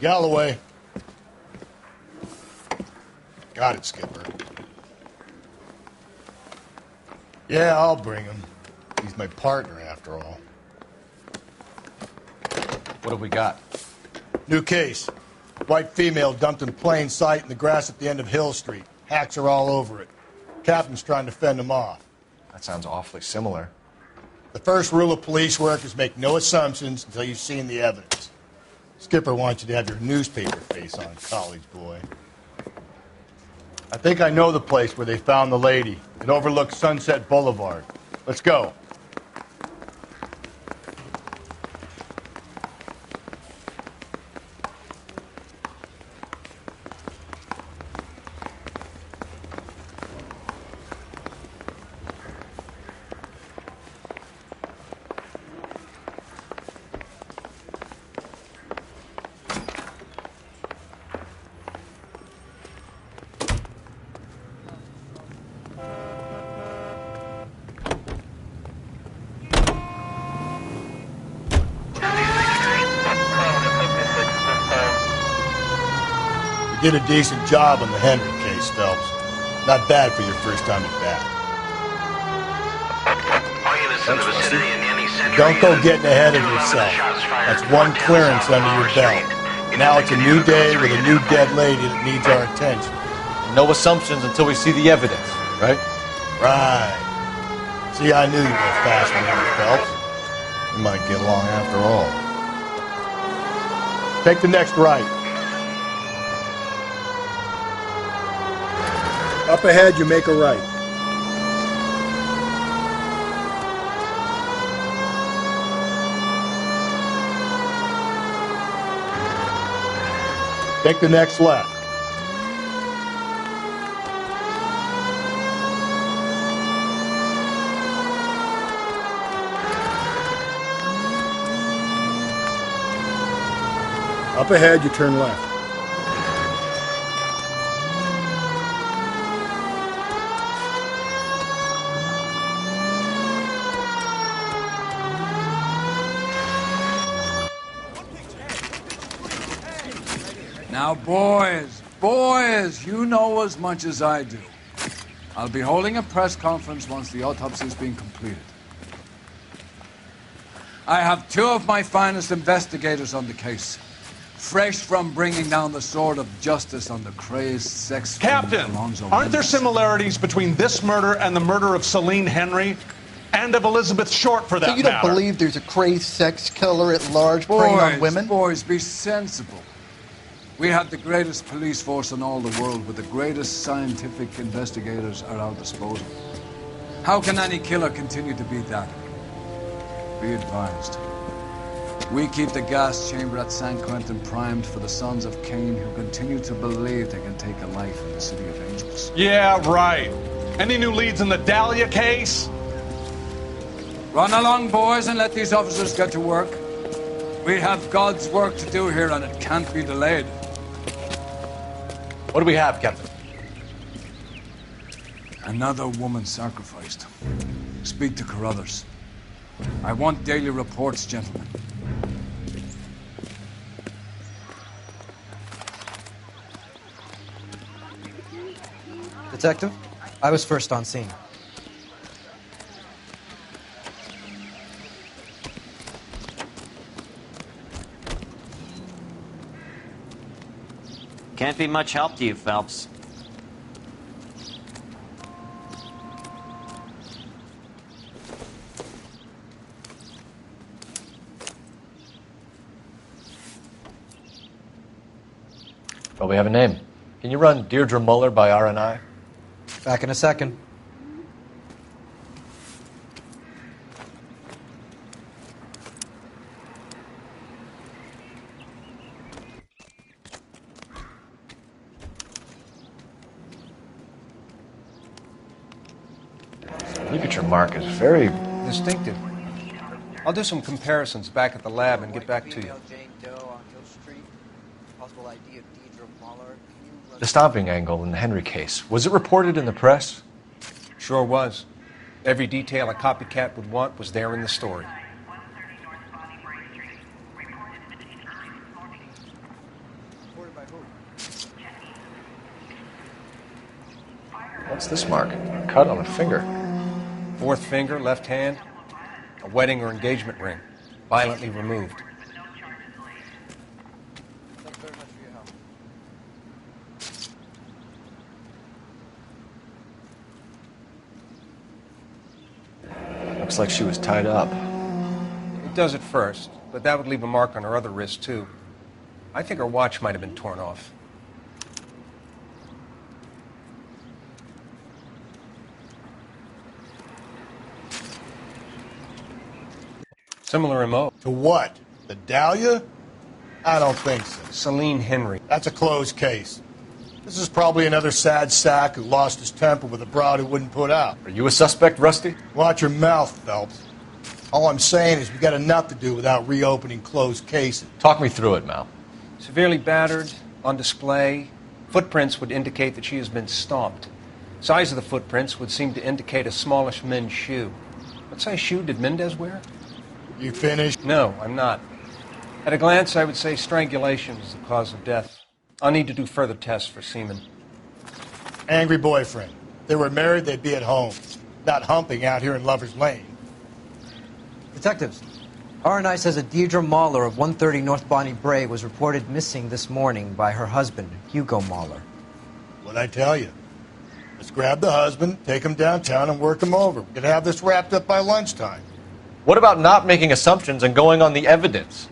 Galloway. Got it, Skipper. Yeah, I'll bring him. He's my partner, after all. What have we got? New case. White female dumped in plain sight in the grass at the end of Hill Street. Hacks are all over it. Captain's trying to fend them off. That sounds awfully similar. The first rule of police work is make no assumptions until you've seen the evidence. Skipper wants you to have your newspaper face on, college boy. I think I know the place where they found the lady. It overlooks Sunset Boulevard. Let's go. You did a decent job on the Henry case, Phelps. Not bad for your first time at bat. Don't go getting ahead of yourself. That's one clearance under your belt. Now it's a new day with a new dead lady that needs our attention. No assumptions until we see the evidence, right? Right. See, I knew you were a fast one, Phelps. We might get along after all. Take the next right. Up ahead, you make a right. Take the next left. Up ahead, you turn left. Now, boys, you know as much as I do. I'll be holding a press conference once the autopsy's been completed. I have two of my finest investigators on the case, fresh from bringing down the sword of justice on the crazed sex... Captain, aren't there similarities between this murder and the murder of Celine Henry? And of Elizabeth Short, for that matter? So you don't matter? believe there's a crazed sex killer at large preying on women? Boys, be sensible. We have the greatest police force in all the world, with the greatest scientific investigators at our disposal. How can any killer continue to be that? Be advised. We keep the gas chamber at San Quentin primed for the sons of Cain who continue to believe they can take a life in the City of Angels. Yeah, right. Any new leads in the Dahlia case? Run along, boys, and let these officers get to work. We have God's work to do here, and it can't be delayed. What do we have, Captain? Another woman sacrificed. Speak to Carruthers. I want daily reports, gentlemen. Detective, I was first on scene. Can't be much help to you, Phelps. Well, we have a name. Can you run Deirdre Muller by RNI? Back in a second. Signature mark is very distinctive. I'll do some comparisons back at the lab and get back to you. The stomping angle in the Henry case. Was it reported in the press? Sure was. Every detail a copycat would want was there in the story. What's this mark? A cut on a finger. Fourth finger, left hand. A wedding or engagement ring. Violently removed. Looks like she was tied up. It does at first, but that would leave a mark on her other wrist, too. I think her watch might have been torn off. Similar MO. To what? The Dahlia? I don't think so. Celine Henry. That's a closed case. This is probably another sad sack who lost his temper with a broad who wouldn't put out. Are you a suspect, Rusty? Watch your mouth, Phelps. All I'm saying is we got enough to do without reopening closed cases. Talk me through it, Mal. Severely battered, on display. Footprints would indicate that she has been stomped. Size of the footprints would seem to indicate a smallish men's shoe. What size shoe did Mendez wear? You finished? No, I'm not. At a glance, I would say strangulation is the cause of death. I'll need to do further tests for semen. Angry boyfriend. If they were married, they'd be at home, not humping out here in Lover's Lane. Detectives, R&I says a Deirdre Mahler of 130 North Bonnie Bray was reported missing this morning by her husband, Hugo Mahler. What'd I tell you? Let's grab the husband, take him downtown, and work him over. We could have this wrapped up by lunchtime. What about not making assumptions and going on the evidence?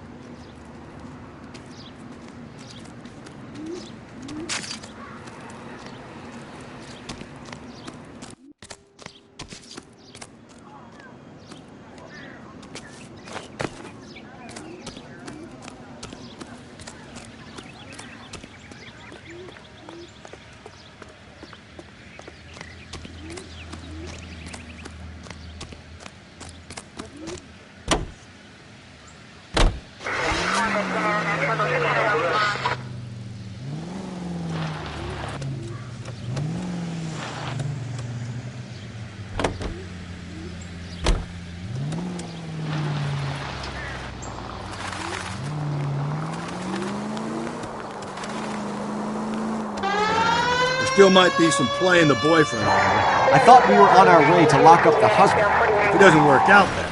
Still might be some play in the boyfriend. I thought we were on our way to lock up the husband. If it doesn't work out, then.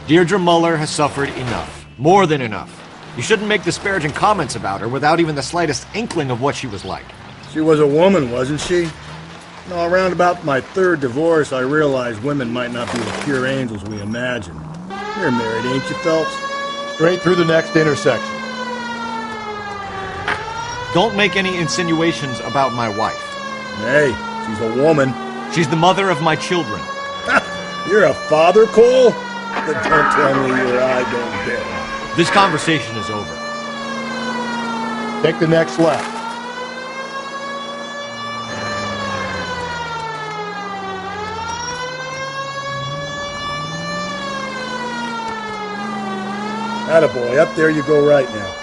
Deirdre Muller has suffered enough. More than enough. You shouldn't make disparaging comments about her without even the slightest inkling of what she was like. She was a woman, wasn't she? No, around about my third divorce, I realized women might not be the pure angels we imagine. You're married, ain't you, Phelps? Straight through the next intersection. Don't make any insinuations about my wife. Hey, she's a woman. She's the mother of my children. You're a father, Cole? But don't tell me your eye don't bend. This conversation is over. Take the next left. Attaboy, up there you go right now.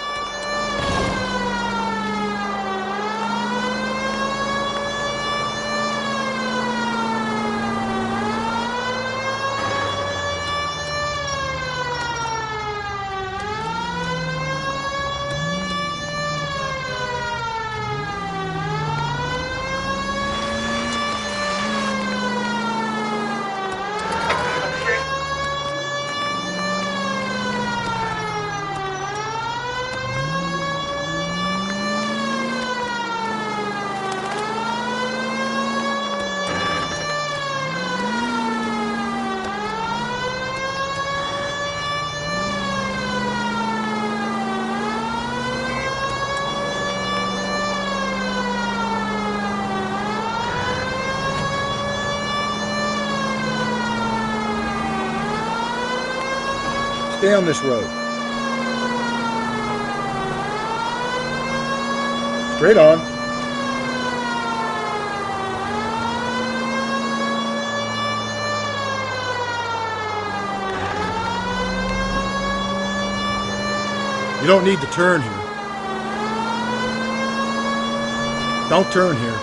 Stay on this road. Straight on. You don't need to turn here. Don't turn here.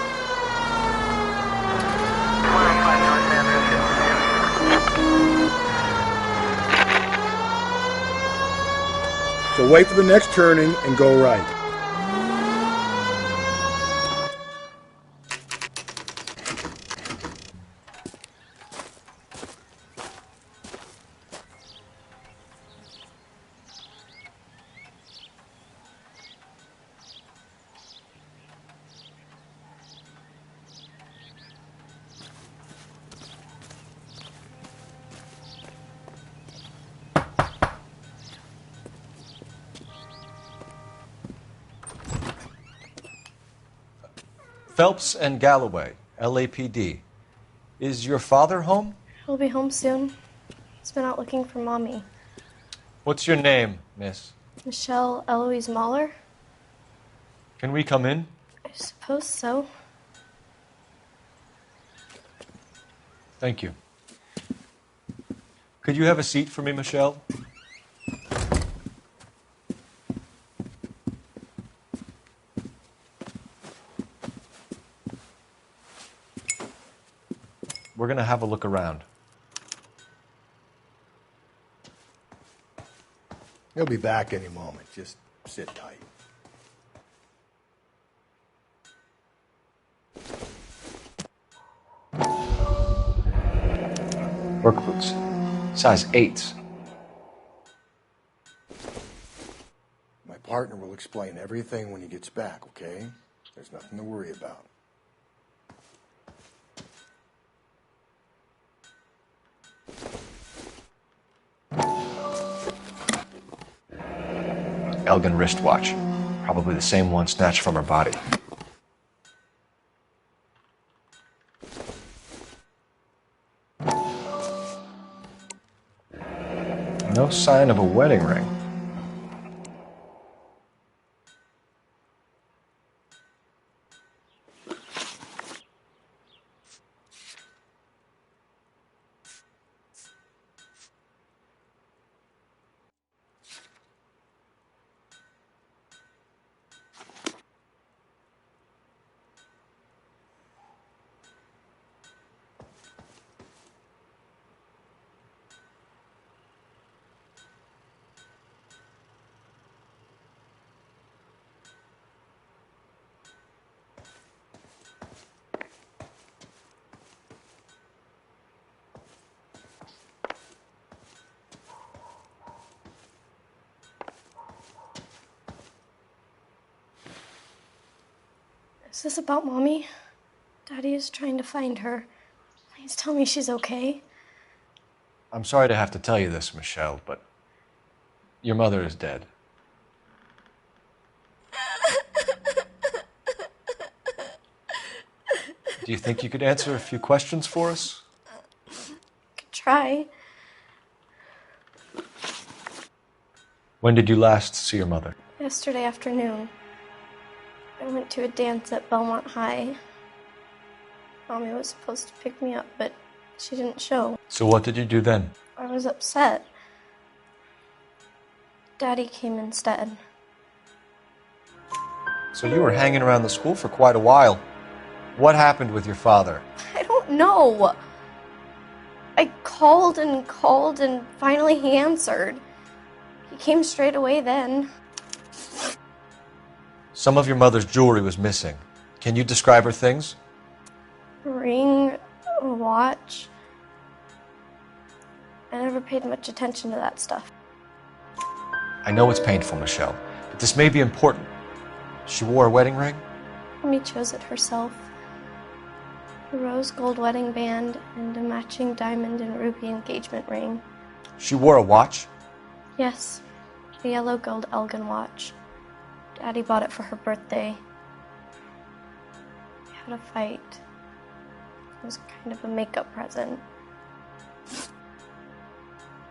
So wait for the next turning and go right. Phelps and Galloway, LAPD. Is your father home? He'll be home soon. He's been out looking for Mommy. What's your name, miss? Michelle Eloise Mahler? Can we come in? I suppose so. Thank you. Could you have a seat for me, Michelle? We're going to have a look around. He'll be back any moment. Just sit tight. Work boots. Size 8s. My partner will explain everything when he gets back, okay? There's nothing to worry about. Elgin wristwatch. Probably the same one snatched from her body. No sign of a wedding ring. Is this about Mommy? Daddy is trying to find her. Please tell me she's okay. I'm sorry to have to tell you this, Michelle, but your mother is dead. Do you think you could answer a few questions for us? Could try. When did you last see your mother? Yesterday afternoon. I went to a dance at Belmont High. Mommy was supposed to pick me up, but she didn't show. So what did you do then? I was upset. Daddy came instead. So you were hanging around the school for quite a while. What happened with your father? I don't know. I called and finally he answered. He came straight away then. Some of your mother's jewelry was missing. Can you describe her things? A ring, a watch. I never paid much attention to that stuff. I know it's painful, Michelle, but this may be important. She wore a wedding ring? Mommy chose it herself. A rose gold wedding band and a matching diamond and ruby engagement ring. She wore a watch? Yes, a yellow gold Elgin watch. Daddy bought it for her birthday. We had a fight. It was kind of a makeup present.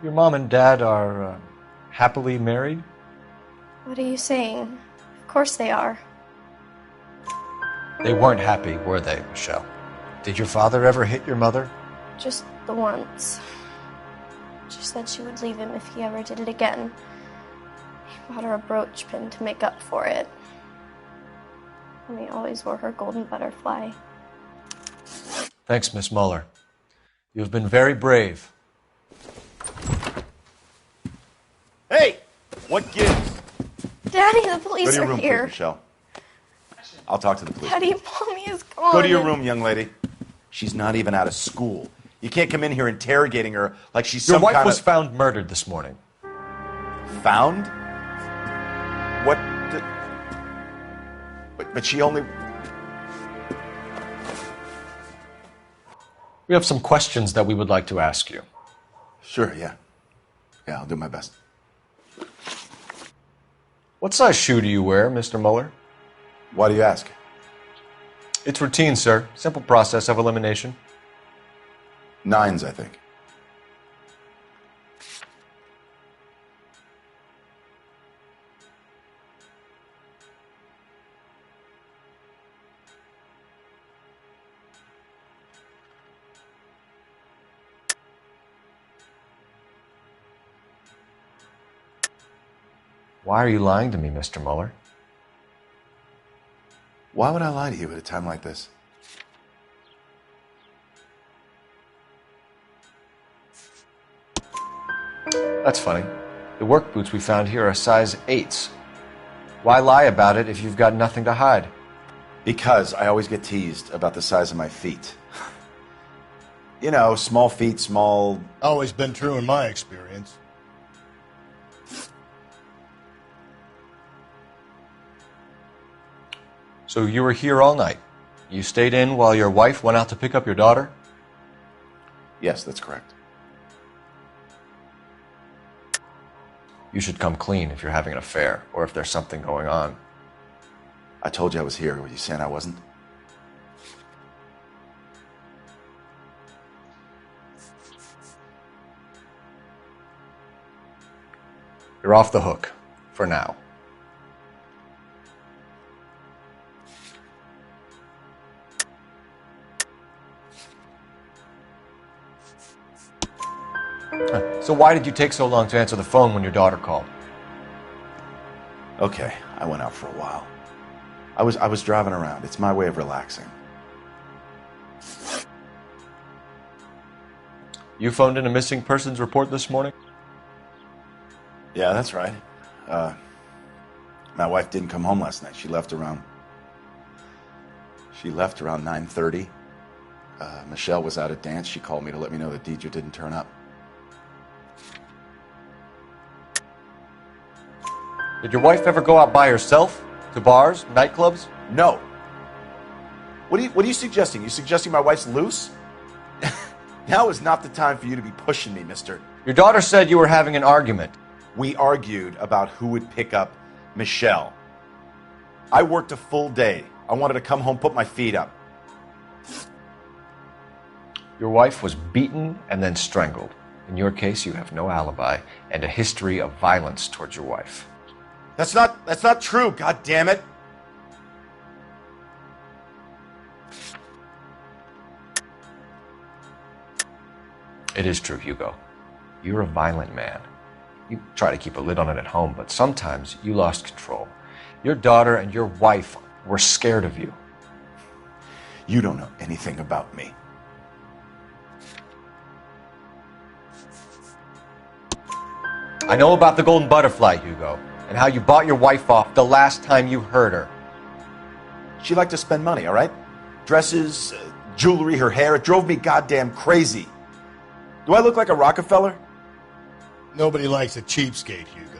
Your mom and dad are happily married? What are you saying? Of course they are. They weren't happy, were they, Michelle? Did your father ever hit your mother? Just the once. She said she would leave him if he ever did it again. He bought her a brooch pin to make up for it. Mommy always wore her golden butterfly. Thanks, Miss Muller. You have been very brave. Hey! What gives? Daddy, the police Go to your are room, here. please, Michelle. I'll talk to the police. Daddy, Mommy is gone. Go to your room, young lady. She's not even out of school. You can't come in here interrogating her like she's Your some wife kind was of... found murdered this morning. Found? What? But she only... We have some questions that we would like to ask you. Sure, yeah. Yeah, I'll do my best. What size shoe do you wear, Mr. Muller? Why do you ask? It's routine, sir. Simple process of elimination. 9s, I think. Why are you lying to me, Mr. Mueller? Why would I lie to you at a time like this? That's funny. The work boots we found here are size 8s. Why lie about it if you've got nothing to hide? Because I always get teased about the size of my feet. You know, small feet, small... Always been true in my experience. So you were here all night. You stayed in while your wife went out to pick up your daughter? Yes, that's correct. You should come clean if you're having an affair, or if there's something going on. I told you I was here. Were you saying I wasn't? You're off the hook, for now. So why did you take so long to answer the phone when your daughter called? Okay, I went out for a while. I was driving around. It's my way of relaxing. You phoned in a missing persons report this morning? Yeah, that's right. My wife didn't come home last night. She left around 9:30. Michelle was out at dance. She called me to let me know that Deidre didn't turn up. Did your wife ever go out by herself? To bars, nightclubs? No. What are you suggesting? You suggesting my wife's loose? Now is not the time for you to be pushing me, mister. Your daughter said you were having an argument. We argued about who would pick up Michelle. I worked a full day. I wanted to come home, put my feet up. Your wife was beaten and then strangled. In your case, you have no alibi and a history of violence towards your wife. That's not true, God damn it. It is true, Hugo. You're a violent man. You try to keep a lid on it at home, but sometimes you lost control. Your daughter and your wife were scared of you. You don't know anything about me. I know about the golden butterfly, Hugo, and how you bought your wife off the last time you heard her. She liked to spend money, all right? Dresses, jewelry, her hair. It drove me goddamn crazy. Do I look like a Rockefeller? Nobody likes a cheapskate, Hugo.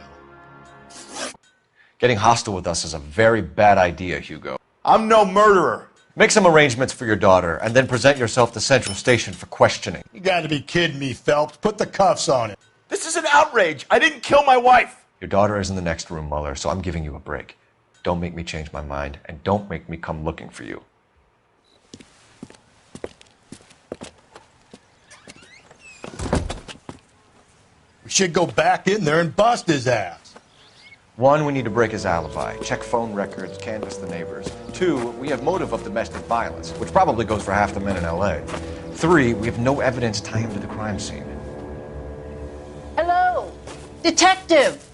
Getting hostile with us is a very bad idea, Hugo. I'm no murderer. Make some arrangements for your daughter, and then present yourself to Central Station for questioning. You gotta be kidding me, Phelps. Put the cuffs on it. This is an outrage. I didn't kill my wife. Your daughter is in the next room, Mueller, so I'm giving you a break. Don't make me change my mind, and don't make me come looking for you. We should go back in there and bust his ass. 1, we need to break his alibi. Check phone records, canvass the neighbors. 2, we have motive of domestic violence, which probably goes for half the men in L.A. 3, we have no evidence tying him to the crime scene. Hello, detective.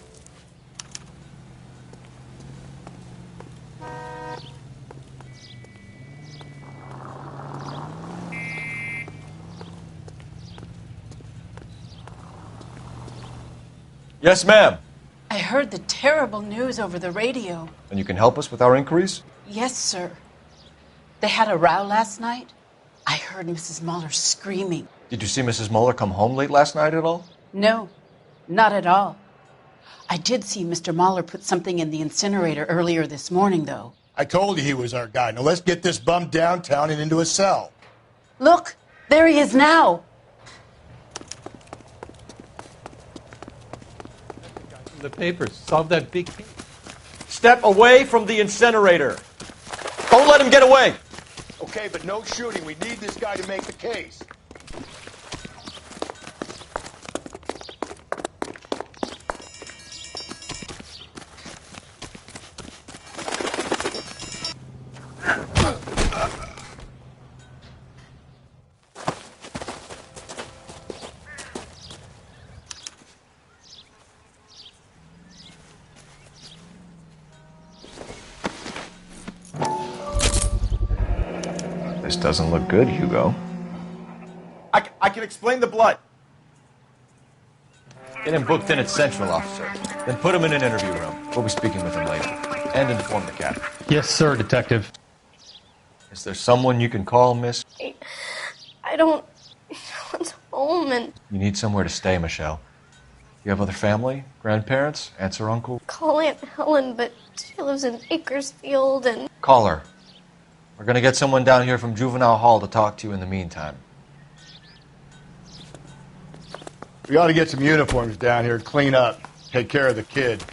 Yes, ma'am. I heard the terrible news over the radio. And you can help us with our inquiries? Yes, sir. They had a row last night. I heard Mrs. Mueller screaming. Did you see Mrs. Mueller come home late last night at all? No, not at all. I did see Mr. Mueller put something in the incinerator earlier this morning, though. I told you he was our guy. Now let's get this bum downtown and into a cell. Look, there he is now. The papers. Solve that big case. Step away from the incinerator. Don't let him get away. Okay, but no shooting. We need this guy to make the case. This doesn't look good, Hugo. I can explain the blood. Get him booked in at Central, officer. Then put him in an interview room. We'll be speaking with him later. And inform the captain. Yes, sir, Detective. Is there someone you can call, miss? I don't... No one's home and... You need somewhere to stay, Michelle. You have other family? Grandparents? Aunts or uncle? Call Aunt Helen, but she lives in Bakersfield and... Call her. We're gonna get someone down here from Juvenile Hall to talk to you in the meantime. We ought to get some uniforms down here, clean up, take care of the kid.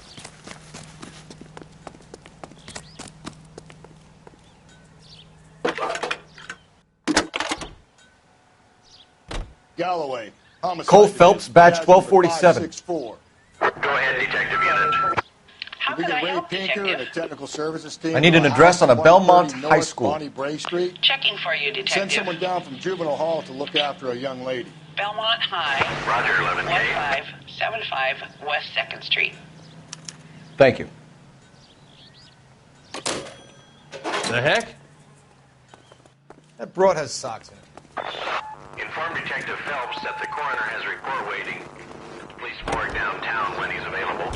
Galloway, homicide. Cole Phelps, badge 1247. Go ahead, Detective Unit. We get Ray Pinker and a technical services team. I need an address on a Belmont High School. Bonnie Bray Street. Checking for you, Detective. Send someone down from Juvenile Hall to look after a young lady. Belmont High. Roger, 11K. 1575 West 2nd Street. Thank you. The heck? That broad has socks in it. Inform Detective Phelps that the coroner has a report waiting at the police morgue downtown when he's available.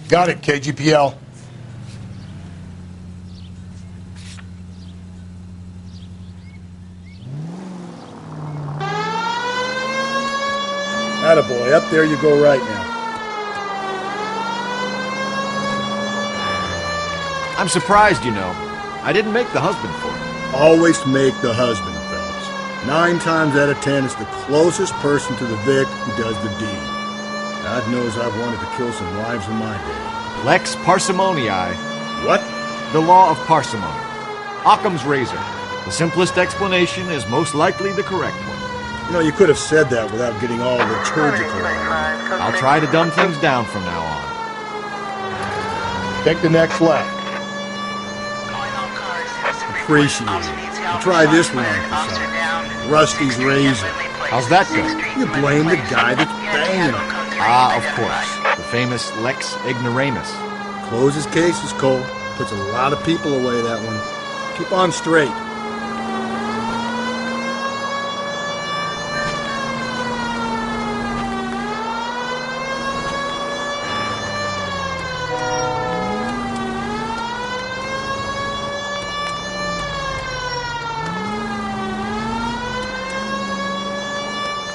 Got it, KGPL. Attaboy, up there you go right now. I'm surprised, you know. I didn't make the husband for it. Always make the husband, Phelps. 9 times out of 10, it's the closest person to the Vic who does the deed. God knows I've wanted to kill some wives in my day. Lex parsimoniae. What? The law of parsimony. Occam's razor. The simplest explanation is most likely the correct one. You know, you could have said that without getting all liturgical. I'll try to dumb things down from now on. Take the next left. Appreciate it. Try this one on for something. Rusty's razor. How's that go? You blame the guy that's banging him. Ah, of course. The famous Lex ignoramus. Closes cases, Cole. Puts a lot of people away, that one. Keep on straight.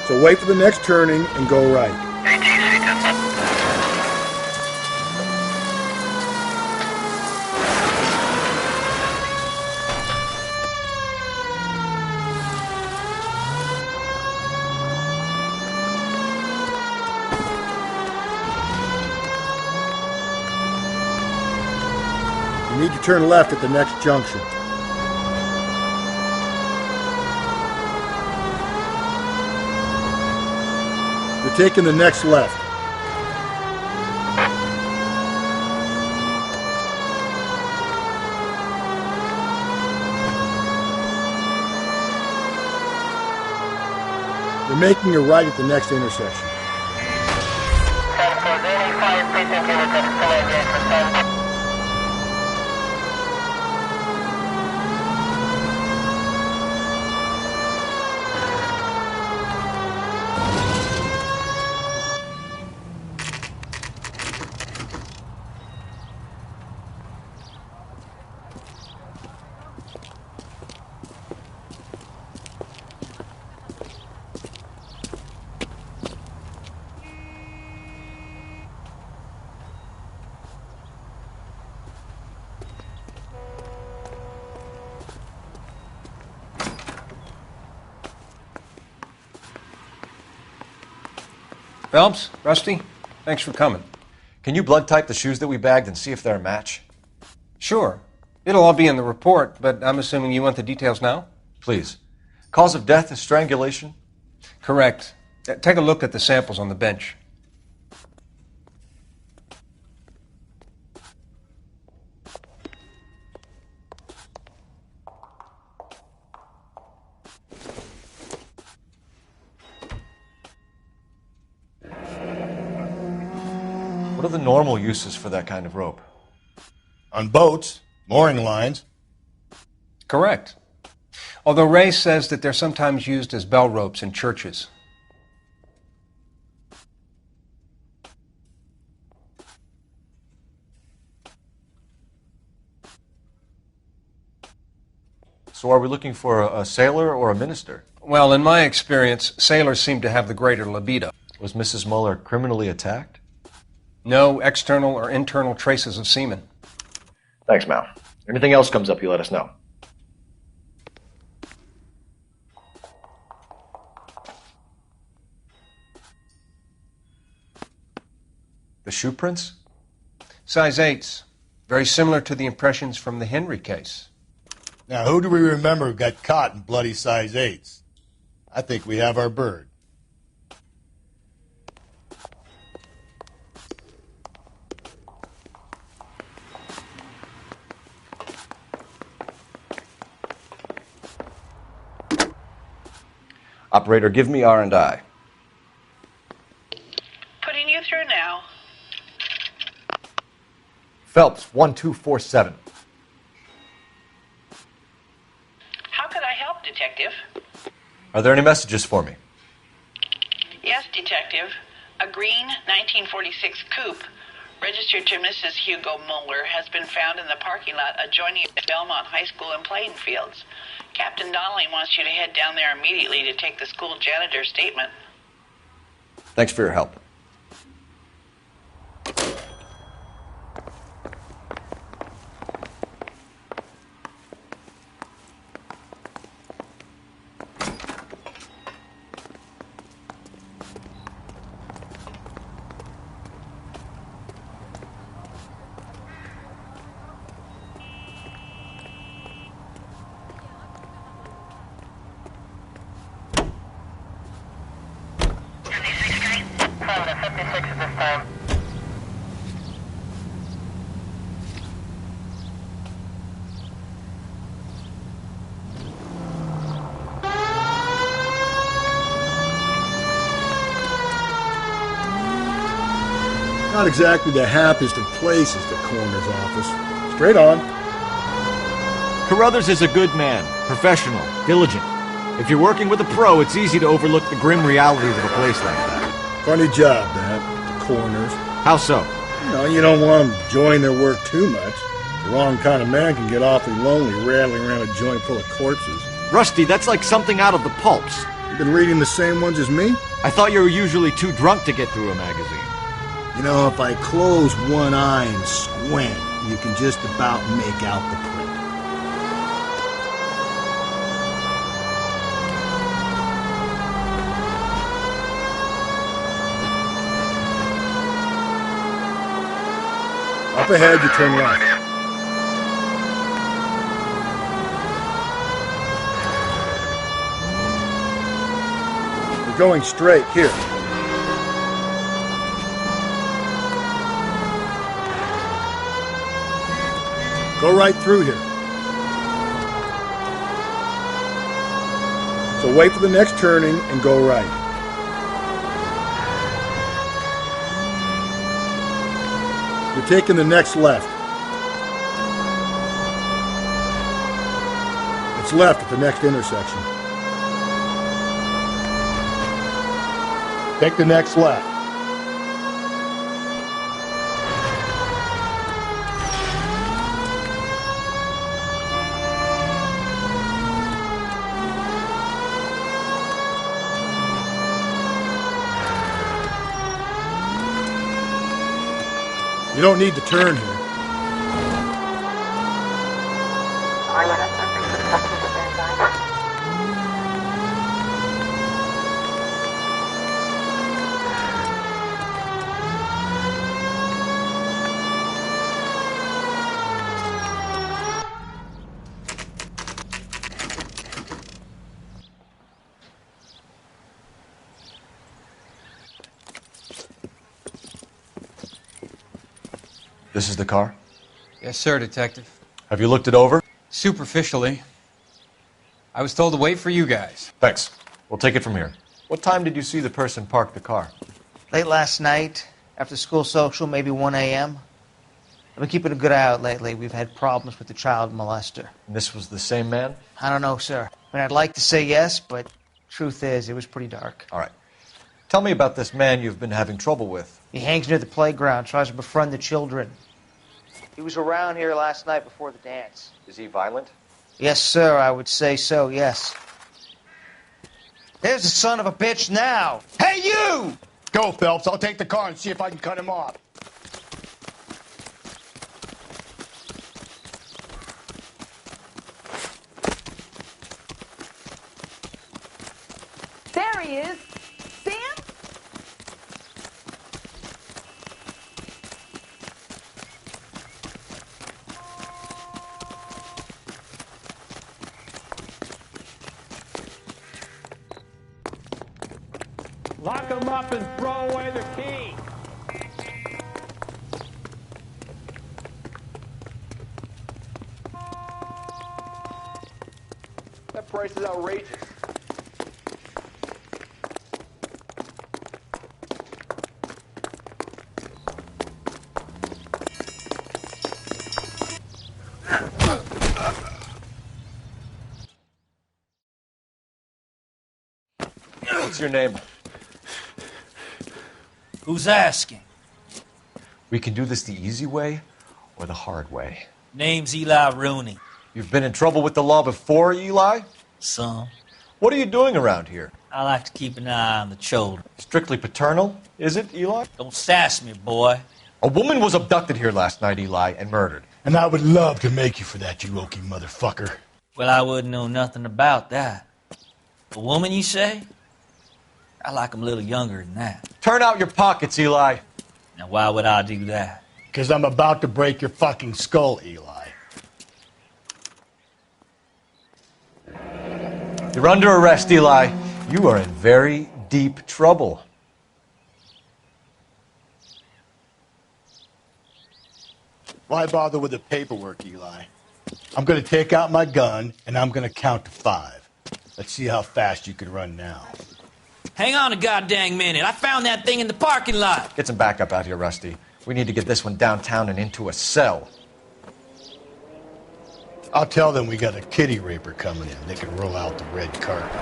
So wait for the next turning and go right. You need to turn left at the next junction. You're taking the next left. You're making a right at the next intersection. Phelps, Rusty, thanks for coming. Can you blood type the shoes that we bagged and see if they're a match? Sure. It'll all be in the report, but I'm assuming you want the details now? Please. Cause of death is strangulation? Correct. Take a look at the samples on the bench. What are the normal uses for that kind of rope? On boats, mooring lines. Correct. Although Ray says that they're sometimes used as bell ropes in churches. So are we looking for a sailor or a minister? Well, in my experience, sailors seem to have the greater libido. Was Mrs. Muller criminally attacked? No external or internal traces of semen. Thanks, Mal. Anything else comes up, you let us know. The shoe prints? Size 8s. Very similar to the impressions from the Henry case. Now, who do we remember got caught in bloody size 8s? I think we have our bird. Operator, give me R&I. Putting you through now. Phelps, 1247. How could I help, Detective? Are there any messages for me? Yes, Detective. A green 1946 coupe registered to Mrs. Hugo Muller has been found in the parking lot adjoining Belmont High School and playing fields. Captain Donnelly wants you to head down there immediately to take the school janitor's statement. Thanks for your help. Not exactly the happiest of places, the coroner's office. Straight on. Carruthers is a good man, professional, diligent. If you're working with a pro, it's easy to overlook the grim realities of a place like that. Funny job, that, the coroner's. How so? You don't want them enjoying their work too much. The wrong kind of man can get awfully lonely rattling around a joint full of corpses. Rusty, that's like something out of the pulps. You been reading the same ones as me? I thought you were usually too drunk to get through a magazine. You know, if I close one eye and squint, you can just about make out the print. Up ahead, you turn left. You're going straight, here. Go right through here. So wait for the next turning and go right. You're taking the next left. It's left at the next intersection. Take the next left. You don't need to turn here. This is the car? Yes, sir, Detective. Have you looked it over? Superficially. I was told to wait for you guys. Thanks. We'll take it from here. What time did you see the person park the car? Late last night, after school social, maybe 1 a.m. I've been keeping a good eye out lately. We've had problems with the child molester. And this was the same man? I don't know, sir. I mean, I'd like to say yes, but truth is, it was pretty dark. All right. Tell me about this man you've been having trouble with. He hangs near the playground, tries to befriend the children. He was around here last night before the dance. Is he violent? Yes, sir, I would say so, yes. There's the son of a bitch now. Hey, you! Go, Phelps. I'll take the car and see if I can cut him off. There he is. See him? Lock them up and throw away the key. That price is outrageous. What's your name? Who's asking? We can do this the easy way or the hard way. Name's Eli Rooney. You've been in trouble with the law before, Eli? Some. What are you doing around here? I like to keep an eye on the children. Strictly paternal, is it, Eli? Don't sass me, boy. A woman was abducted here last night, Eli, and murdered. And I would love to make you for that, you oaky motherfucker. Well, I wouldn't know nothing about that. A woman, you say? I like 'em a little younger than that. Turn out your pockets, Eli. Now, why would I do that? Because I'm about to break your fucking skull, Eli. You're under arrest, Eli. You are in very deep trouble. Why bother with the paperwork, Eli? I'm going to take out my gun, and I'm going to count to 5. Let's see how fast you can run now. Hang on a goddamn minute. I found that thing in the parking lot. Get some backup out here, Rusty. We need to get this one downtown and into a cell. I'll tell them we got a kitty raper coming in. They can roll out the red carpet.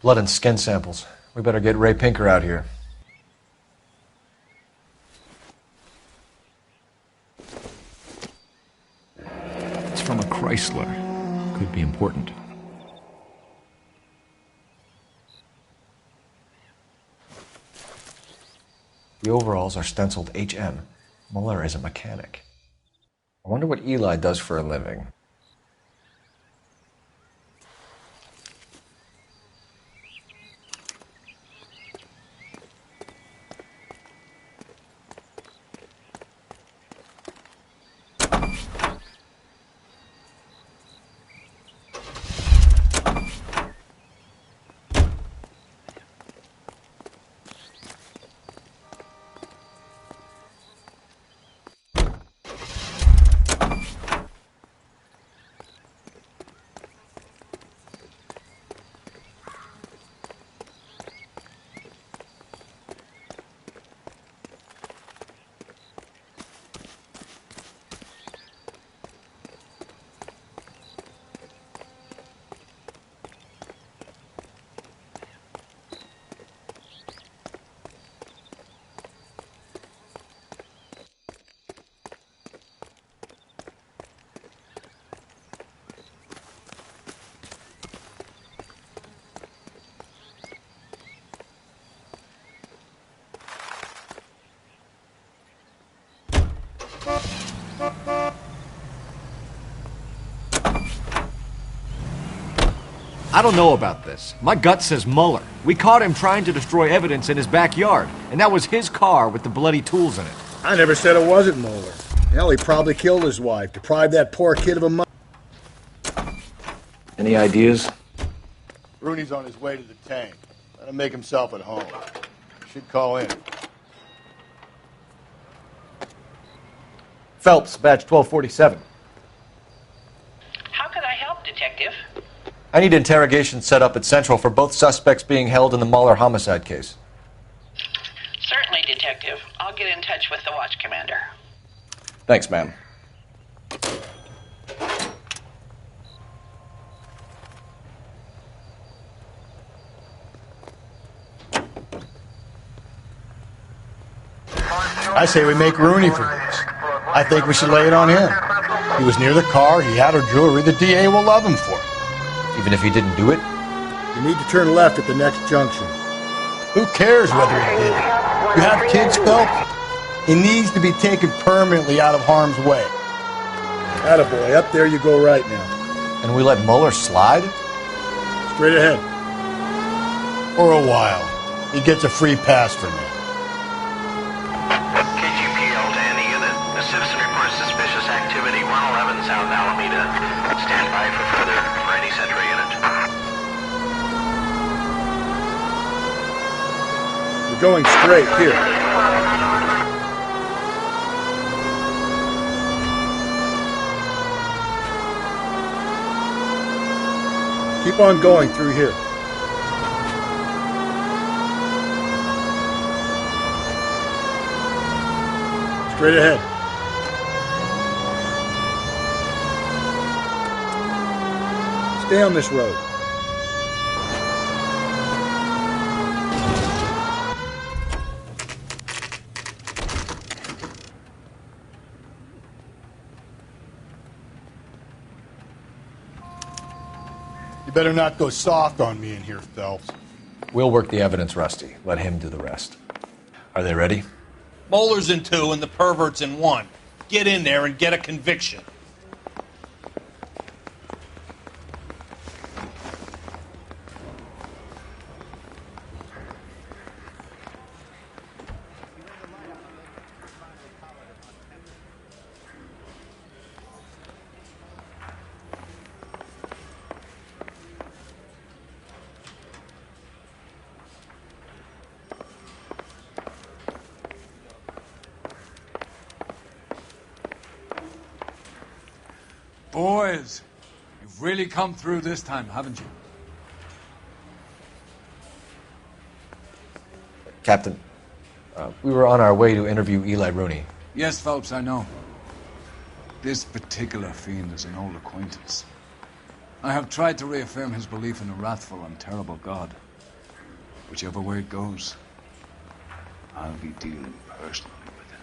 Blood and skin samples. We better get Ray Pinker out here. It's from a Chrysler. Could be important. The overalls are stenciled HM. Muller is a mechanic. I wonder what Eli does for a living. I don't know about this. My gut says Mueller. We caught him trying to destroy evidence in his backyard, and that was his car with the bloody tools in it. I never said it wasn't Mueller. Hell, he probably killed his wife, deprived that poor kid of a mother. Any ideas? Rooney's on his way to the tank. Let him make himself at home. Should call in. Phelps, badge 1247. How could I help, Detective? I need interrogation set up at Central for both suspects being held in the Mueller homicide case. Certainly, Detective. I'll get in touch with the watch commander. Thanks, ma'am. I say we make Rooney for this. I think we should lay it on him. He was near the car, he had her jewelry, the DA will love him for it. Even if he didn't do it? You need to turn left at the next junction. Who cares whether he did it? You have kids, Phelps? He needs to be taken permanently out of harm's way. Attaboy, up there you go right now. And we let Mueller slide? Straight ahead. For a while. He gets a free pass from me. KGPL to any unit. A citizen reports suspicious activity 111 South Alameda. Stand by for any Central unit. We're going straight here. Keep on going through here. Straight ahead. Stay on this road. You better not go soft on me in here, Phelps. We'll work the evidence, Rusty. Let him do the rest. Are they ready? Mueller's in 2 and the pervert's in 1. Get in there and get a conviction. Boys, you've really come through this time, haven't you? Captain, we were on our way to interview Eli Rooney. Yes, Phelps, I know. This particular fiend is an old acquaintance. I have tried to reaffirm his belief in a wrathful and terrible God. Whichever way it goes, I'll be dealing personally with him.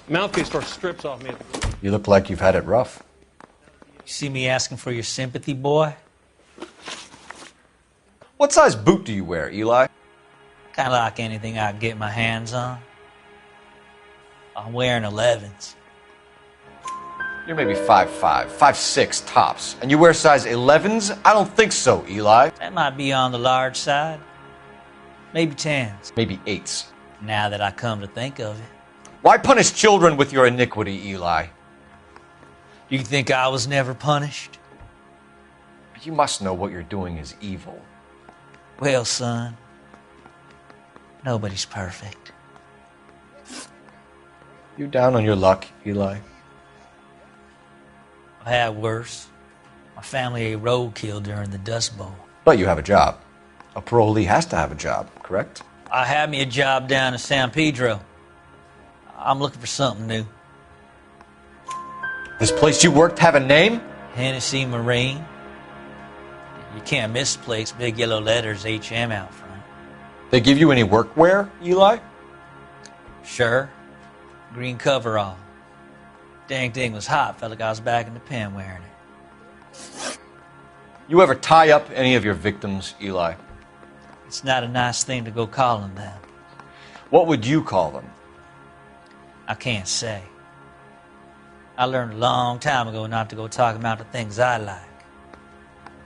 Mouthpiece store strips off me. You look like you've had it rough. You see me asking for your sympathy, boy? What size boot do you wear, Eli? Kind of like anything I can get my hands on. I'm wearing 11s. You're maybe 5'5", 5'6", tops. And you wear size 11s? I don't think so, Eli. That might be on the large side. Maybe 10s. Maybe 8s. Now that I come to think of it. Why punish children with your iniquity, Eli? You think I was never punished? You must know what you're doing is evil. Well, son, nobody's perfect. You down on your luck, Eli? I've had worse. My family ate roadkill during the Dust Bowl. But you have a job. A parolee has to have a job, correct? I had me a job down in San Pedro. I'm looking for something new. This place you worked have a name? Hennessy Marine. You can't miss the place. Big yellow letters, HM out front. They give you any workwear, Eli? Sure. Green coverall. Dang thing was hot. Felt like I was back in the pen wearing it. You ever tie up any of your victims, Eli? It's not a nice thing to go calling them. What would you call them? I can't say. I learned a long time ago not to go talking about the things I like.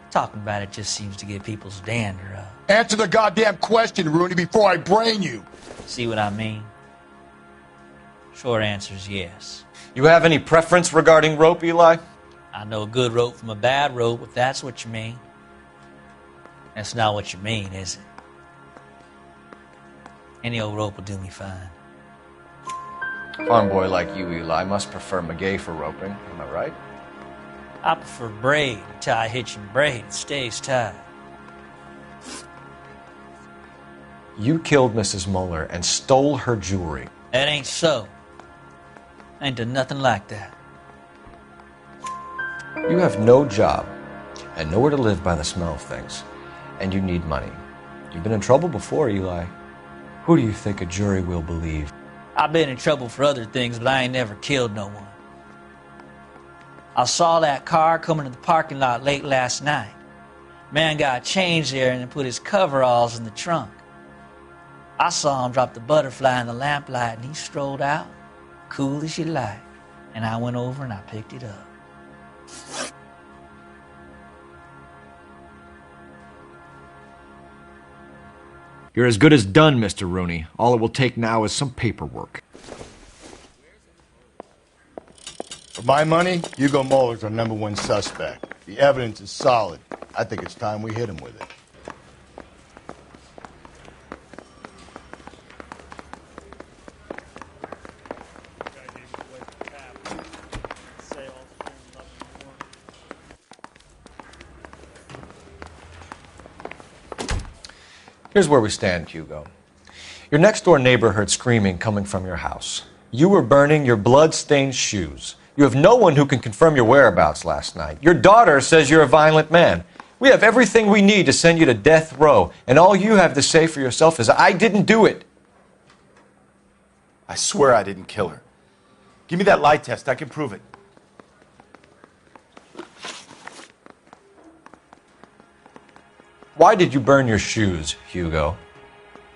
Talking about it just seems to get people's dander up. Answer the goddamn question, Rooney, before I brain you. See what I mean? Short answer is yes. You have any preference regarding rope, Eli? I know a good rope from a bad rope, if that's what you mean. That's not what you mean, is it? Any old rope will do me fine. A farm boy like you, Eli, must prefer maguey for roping. Am I right? I prefer braid. You tie a hitch and braid, it stays tied. You killed Mrs. Muller and stole her jewelry. That ain't so. I ain't done nothing like that. You have no job and nowhere to live by the smell of things, and you need money. You've been in trouble before, Eli. Who do you think a jury will believe? I've been in trouble for other things, but I ain't never killed no one. I saw that car coming to the parking lot late last night. Man got changed there and then put his coveralls in the trunk. I saw him drop the butterfly in the lamplight and he strolled out, cool as you like. And I went over and I picked it up. You're as good as done, Mr. Rooney. All it will take now is some paperwork. For my money, Hugo Muller's our #1 suspect. The evidence is solid. I think it's time we hit him with it. Here's where we stand, Hugo. Your next-door neighbor heard screaming coming from your house. You were burning your blood-stained shoes. You have no one who can confirm your whereabouts last night. Your daughter says you're a violent man. We have everything we need to send you to death row, and all you have to say for yourself is, I didn't do it. I swear I didn't kill her. Give me that lie test. I can prove it. Why did you burn your shoes, Hugo?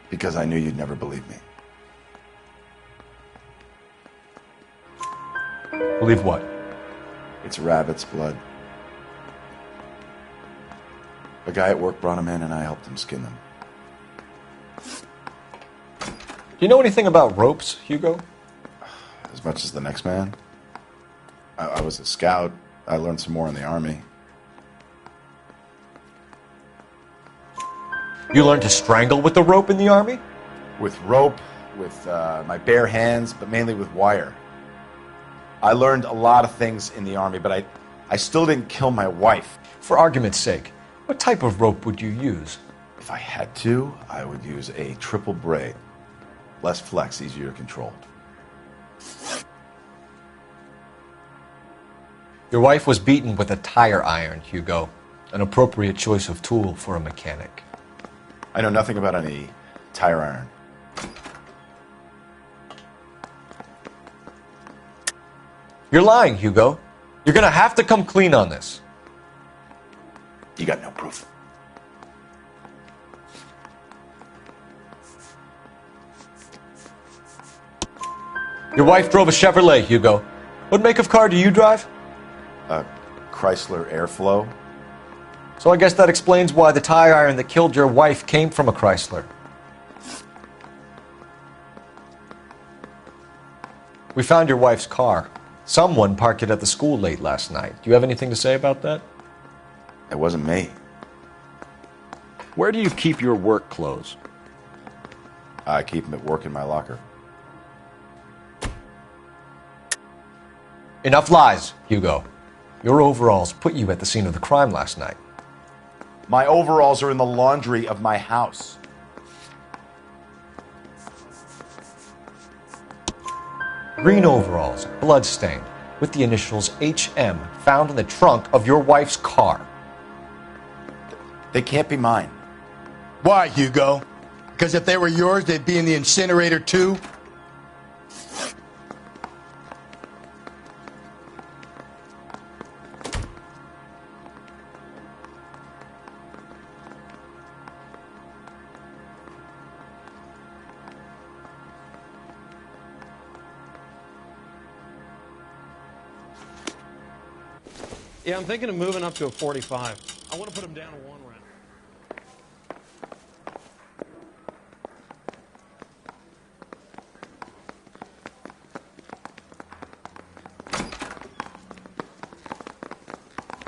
Because I knew you'd never believe me. Believe what? It's rabbit's blood. A guy at work brought him in and I helped him skin them. Do you know anything about ropes, Hugo? As much as the next man. I was a scout. I learned some more in the army. You learned to strangle with the rope in the army? With rope, with my bare hands, but mainly with wire. I learned a lot of things in the army, but I still didn't kill my wife. For argument's sake, what type of rope would you use? If I had to, I would use a triple braid. Less flex, easier to control. Your wife was beaten with a tire iron, Hugo. An appropriate choice of tool for a mechanic. I know nothing about any tire iron. You're lying, Hugo. You're gonna have to come clean on this. You got no proof. Your wife drove a Chevrolet, Hugo. What make of car do you drive? A Chrysler Airflow. So I guess that explains why the tire iron that killed your wife came from a Chrysler. We found your wife's car. Someone parked it at the school late last night. Do you have anything to say about that? It wasn't me. Where do you keep your work clothes? I keep them at work in my locker. Enough lies, Hugo. Your overalls put you at the scene of the crime last night. My overalls are in the laundry of my house. Green overalls, bloodstained, with the initials HM found in the trunk of your wife's car. They can't be mine. Why, Hugo? Because if they were yours, they'd be in the incinerator too? Yeah, I'm thinking of moving up to a 45. I want to put him down to 1 round.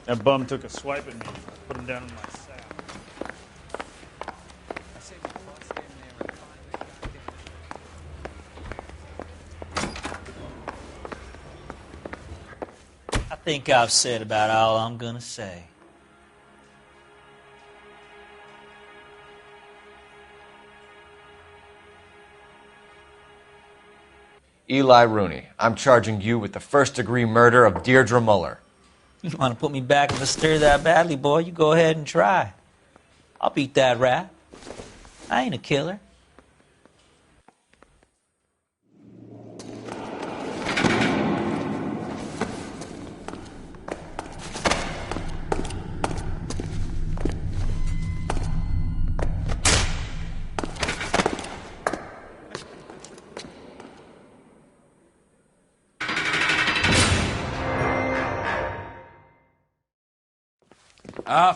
That bum took a swipe at me. I put him down in my sack. I think I've said about all I'm gonna say. Eli Rooney, I'm charging you with the first-degree murder of Deirdre Muller. You want to put me back in the stir that badly, boy? You go ahead and try. I'll beat that rap. I ain't a killer.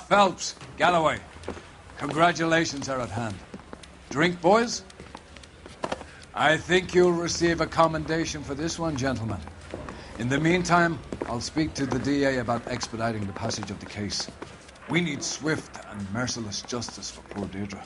Phelps, Galloway, congratulations are at hand. Drink, boys? I think you'll receive a commendation for this one, gentlemen. In the meantime, I'll speak to the DA about expediting the passage of the case. We need swift and merciless justice for poor Deirdre.